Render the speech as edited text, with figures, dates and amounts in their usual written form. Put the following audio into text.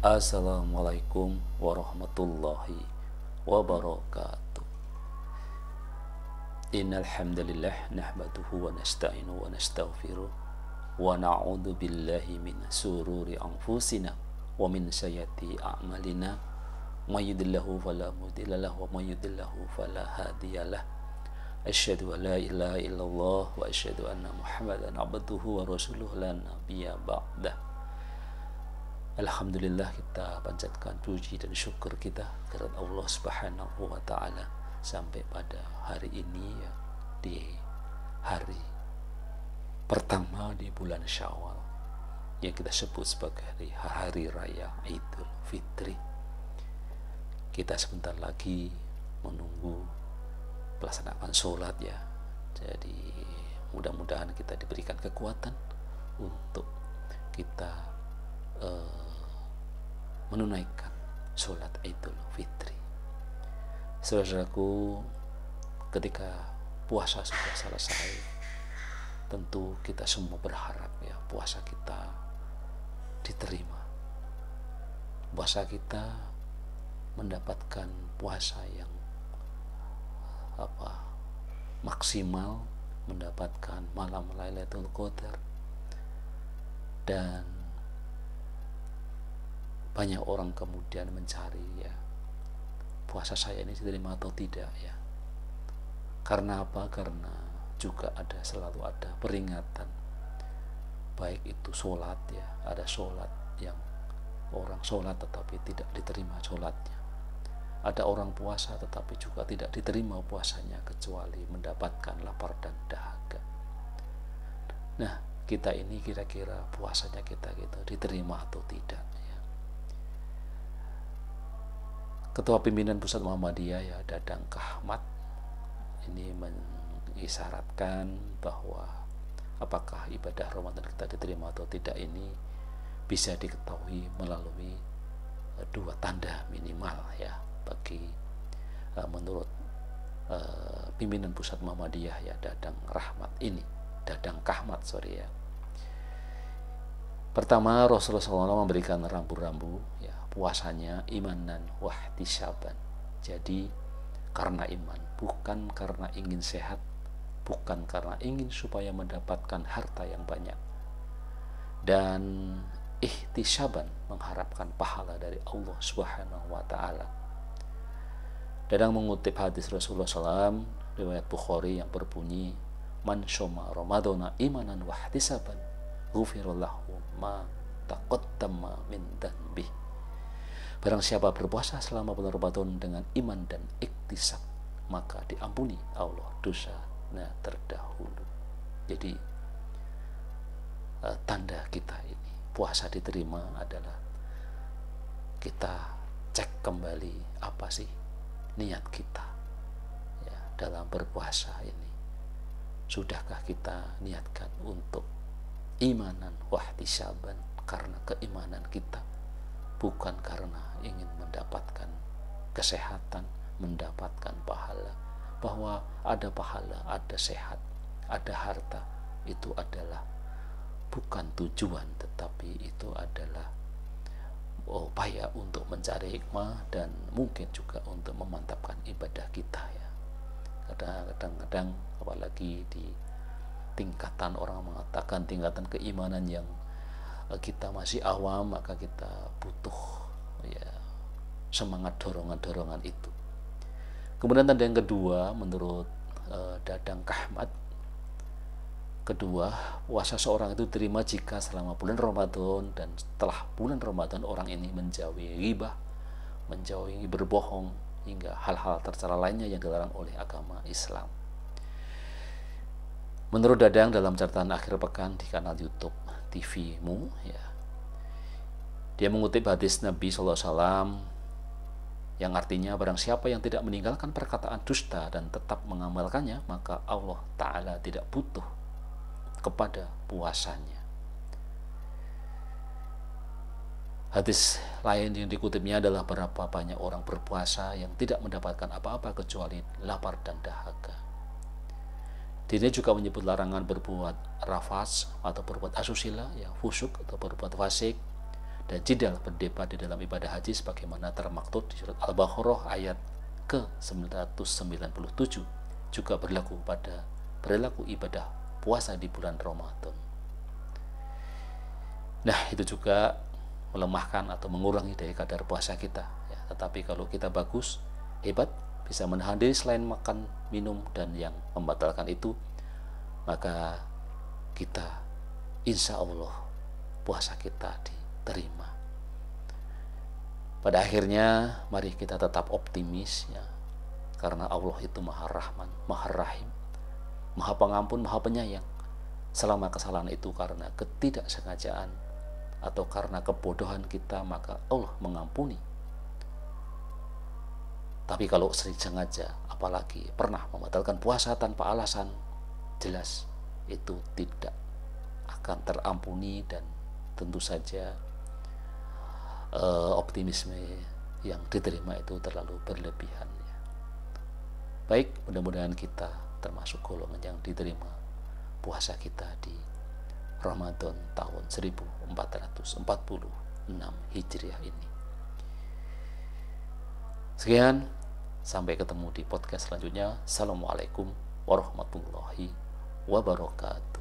Assalamualaikum warahmatullahi wabarakatuh. Innal hamdalillah nahmaduhu wa nasta'inu wa nastaghfiruh wa na'udzu billahi min sururi anfusina wa min sayyiati a'malina may yahdihillahu fala mudilla lahu wa may yudlilhu fala hadiyalah. Asyhadu an la ilaha illallah wa asyhadu anna Muhammadan abduhu wa rasuluhu la nabiyya ba'dah. Alhamdulillah, kita panjatkan puji dan syukur kita kepada Allah Subhanahu wa taala sampai pada hari ini ya, di hari pertama di bulan Syawal yang kita sebut sebagai hari raya Idul Fitri. Kita sebentar lagi menunggu pelaksanaan sholat ya. Jadi mudah-mudahan kita diberikan kekuatan untuk kita menunaikan sholat Idul Fitri. Saudaraku, ketika puasa sudah selesai, tentu kita semua berharap ya puasa kita diterima. Puasa kita mendapatkan puasa yang maksimal, mendapatkan malam Lailatul Qadar, dan banyak orang kemudian mencari ya puasa saya ini diterima atau tidak ya. Karena apa? Karena juga selalu ada peringatan, baik itu sholat ya, ada sholat yang orang sholat tetapi tidak diterima sholatnya, ada orang puasa tetapi juga tidak diterima puasanya kecuali mendapatkan lapar dan dahaga. Nah, kita ini kira-kira puasanya kita gitu diterima atau tidak ya. Ketua Pimpinan Pusat Muhammadiyah ya, Dadang Kahmat, ini mengisyaratkan bahwa apakah ibadah Ramadan kita diterima atau tidak ini bisa diketahui melalui dua tanda minimal ya, bagi menurut Pimpinan Pusat Muhammadiyah ya, Dadang Kahmat ya. Pertama, Rasulullah SAW memberikan rambu-rambu ya, puasanya imanan wahtisaban. Jadi karena iman, bukan karena ingin sehat, bukan karena ingin supaya mendapatkan harta yang banyak, dan ihtisaban, mengharapkan pahala dari Allah Subhanahu wa taala. Dadang mengutip hadis Rasulullah SAW riwayat Bukhari yang berbunyi, man syoma ramadhana imanan wahtisaban ghufirallahu ma taqaddama min dhanbi. Barang siapa berpuasa selama bulan Ramadan dengan iman dan iktisab, maka diampuni Allah dosanya terdahulu. Jadi tanda kita ini puasa diterima adalah kita cek kembali apa sih niat kita ya dalam berpuasa ini. Sudahkah kita niatkan untuk imanan wahtisaban, karena keimanan kita, bukan karena ingin mendapatkan kesehatan, mendapatkan pahala. Bahwa ada pahala, ada sehat, ada harta, itu adalah bukan tujuan, tetapi itu adalah upaya untuk mencari hikmah dan mungkin juga untuk memantapkan ibadah kita ya. Kadang-kadang apalagi di tingkatan, orang mengatakan tingkatan keimanan yang kita masih awam, maka kita butuh ya semangat dorongan-dorongan itu. Kemudian tanda yang kedua menurut Dadang Kahmat, kedua, puasa seorang itu terima jika selama bulan Ramadan dan setelah bulan Ramadan orang ini menjauhi ghibah, menjauhi berbohong, hingga hal-hal tercela lainnya yang dilarang oleh agama Islam. Menurut Dadang dalam catatan akhir pekan di kanal YouTube TV-mu ya, dia mengutip hadis Nabi SAW yang artinya barang siapa yang tidak meninggalkan perkataan dusta dan tetap mengamalkannya, maka Allah Ta'ala tidak butuh kepada puasanya. Hadis lain yang dikutipnya adalah berapa banyak orang berpuasa yang tidak mendapatkan apa-apa kecuali lapar dan dahaga. Dia juga menyebut larangan berbuat rafas atau berbuat asusila, ya, fusuk atau berbuat fasik, dan jidal berdebat di dalam ibadah haji sebagaimana termaktub di surat Al-Baqarah ayat ke-997 juga berlaku pada perilaku ibadah puasa di bulan Ramadan. Nah, itu juga melemahkan atau mengurangi dari kadar puasa kita ya. Tetapi kalau kita bagus, hebat, bisa menahan diri selain makan, minum, dan yang membatalkan itu, maka kita insya Allah puasa kita diterima. Pada akhirnya mari kita tetap optimis ya, karena Allah itu Maha Rahman, Maha Rahim, Maha Pengampun, Maha Penyayang. Selama kesalahan itu karena ketidaksengajaan atau karena kebodohan kita, maka Allah mengampuni. Tapi kalau sering sengaja, apalagi pernah membatalkan puasa tanpa alasan jelas, itu tidak akan terampuni, dan tentu saja optimisme yang diterima itu terlalu berlebihan ya. Baik, mudah-mudahan kita termasuk golongan yang diterima puasa kita di Ramadan tahun 1446 Hijriah ini. Sekian, sampai ketemu di podcast selanjutnya. Assalamualaikum warahmatullahi wabarakatuh.